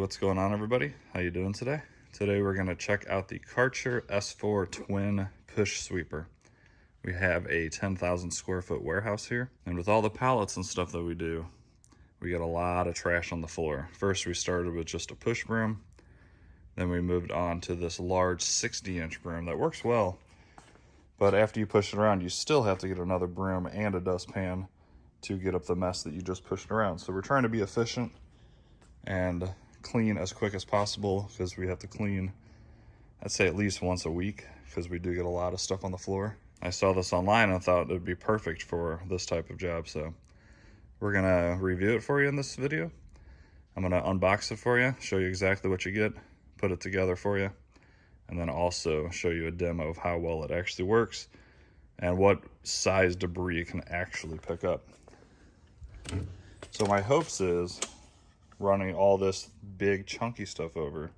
what's going on, everybody? How you doing today? Today we're going to check out the Karcher S4 Twin Push Sweeper. We have a 10,000 square foot warehouse here, and with all the pallets and stuff that we do, we get a lot of trash on the floor. First we started with just a push broom, then we moved on to this large 60-inch broom that works well, but after you push it around, you still have to get another broom and a dustpan to get up the mess that you just pushed around. So we're trying to be efficient and clean as quick as possible, because we have to clean, I'd say, at least once a week, because we do get a lot of stuff on the floor. I saw this online and I thought it would be perfect for this type of job, so we're gonna review it for you in this video. I'm gonna unbox it for you, show you exactly what you get, put it together for you, and then also show you a demo of how well it actually works and what size debris it can actually pick up. So my hopes is, running all this big chunky stuff over,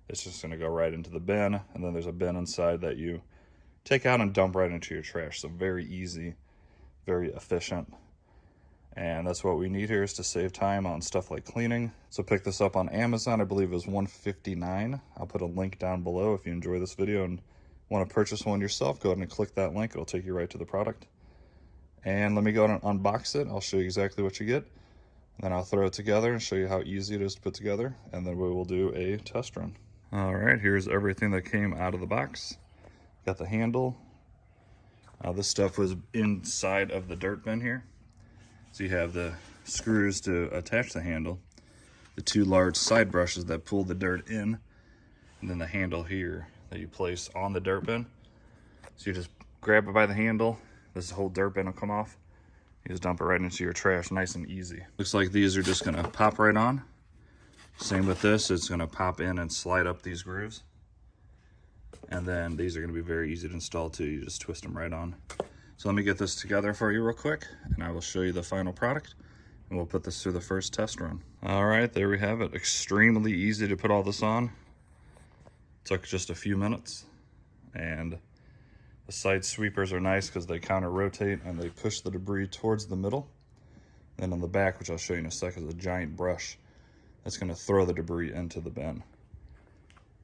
it's just going to go right into the bin, and then there's a bin inside that you take out and dump right into your trash. So very easy, very efficient, and that's what we need here, is to save time on stuff like cleaning. So pick this up on Amazon. I believe it was $159. I'll put a link down below. If you enjoy this video and want to purchase one yourself, go ahead and click that link. It'll take you right to the product. And let me go ahead and unbox it. I'll show you exactly what you get. Then I'll throw it together and show you how easy it is to put together, and then we will do a test run. All right, here's everything that came out of the box. Got the handle. This stuff was inside of the dirt bin here. So you have the screws to attach the handle, the two large side brushes that pull the dirt in, and then the handle here that you place on the dirt bin. So you just grab it by the handle. This whole dirt bin will come off. You just dump it right into your trash, nice and easy. Looks like these are just gonna pop right on. Same with this, it's gonna pop in and slide up these grooves. And then these are gonna be very easy to install too. You just twist them right on. So let me get this together for you real quick, and I will show you the final product, and we'll put this through the first test run. All right, there we have it. Extremely easy to put all this on. Took just a few minutes, and the side sweepers are nice because they counter rotate and they push the debris towards the middle. Then on the back, which I'll show you in a second, is a giant brush that's going to throw the debris into the bin.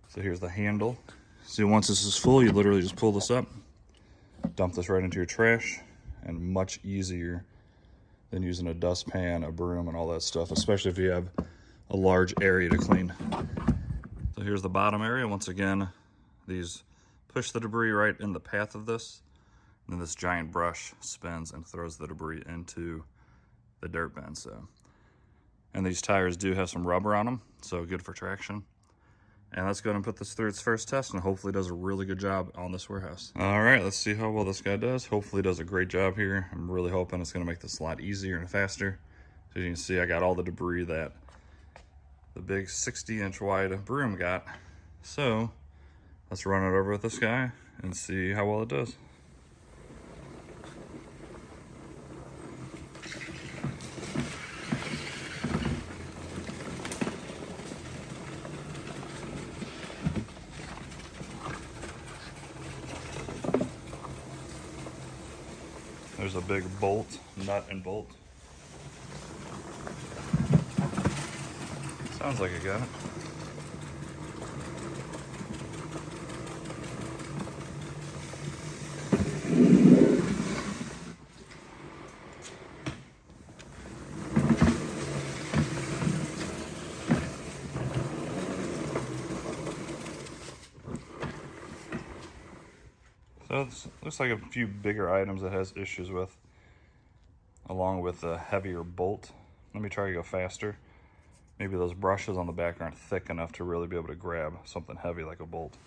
So here's the handle. See, once this is full, you literally just pull this up, dump this right into your trash, and much easier than using a dustpan, a broom, and all that stuff, especially if you have a large area to clean. So here's the bottom area. Once again, these push the debris right in the path of this, and then this giant brush spins and throws the debris into the dirt bin. So, and these tires do have some rubber on them, so good for traction. And let's go ahead and put this through its first test, and hopefully does a really good job on this warehouse. All right, let's see how well this guy does. Hopefully does a great job here. I'm really hoping it's gonna make this a lot easier and faster. So you can see, I got all the debris that the big 60-inch wide broom got. So let's run it over with this guy and see how well it does. There's a big bolt, nut and bolt. Sounds like it got it. So it looks like a few bigger items it has issues with, along with a heavier bolt. Let me try to go faster. Maybe those brushes on the back aren't thick enough to really be able to grab something heavy like a bolt.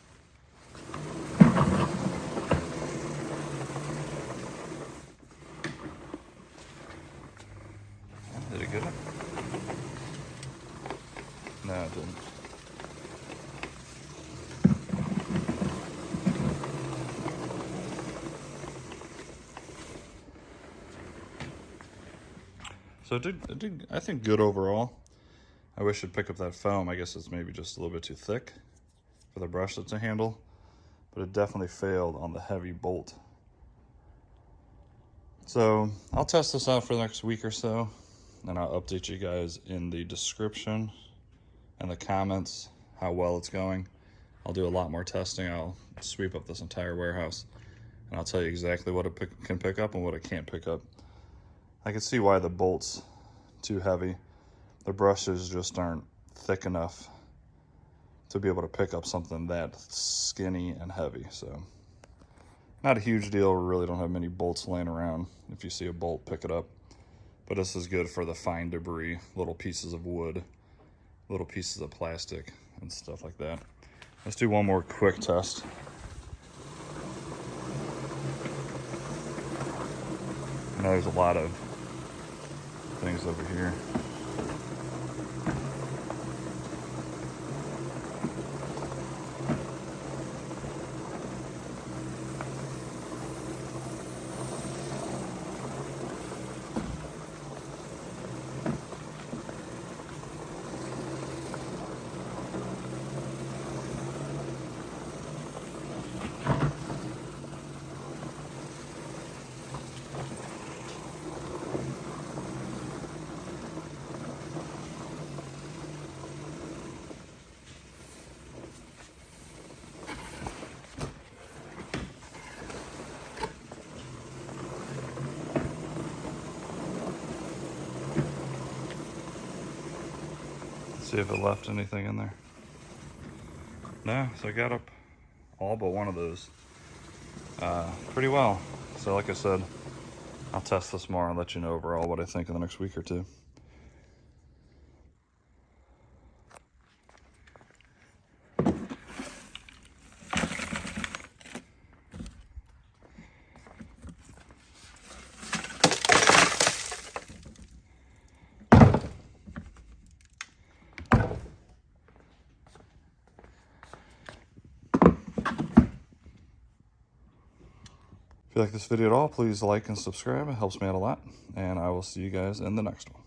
Did it get it? No, it didn't. So it did, I think, good overall. I wish it'd pick up that foam. I guess it's maybe just a little bit too thick for the brush to handle, but it definitely failed on the heavy bolt. So I'll test this out for the next week or so, and I'll update you guys in the description in the comments how well it's going. I'll do a lot more testing. I'll sweep up this entire warehouse, and I'll tell you exactly what it can pick up and what it can't pick up. I can see why the bolt's too heavy. The brushes just aren't thick enough to be able to pick up something that skinny and heavy. So not a huge deal. We really don't have many bolts laying around. If you see a bolt, pick it up. But this is good for the fine debris, little pieces of wood, little pieces of plastic and stuff like that. Let's do one more quick test. I know there's a lot of things over here. See if it left anything in there. No, so I got up all but one of those pretty well. So like I said, I'll test this more and let you know overall what I think in the next week or two. If you like this video at all, please like and subscribe. It helps me out a lot. And I will see you guys in the next one.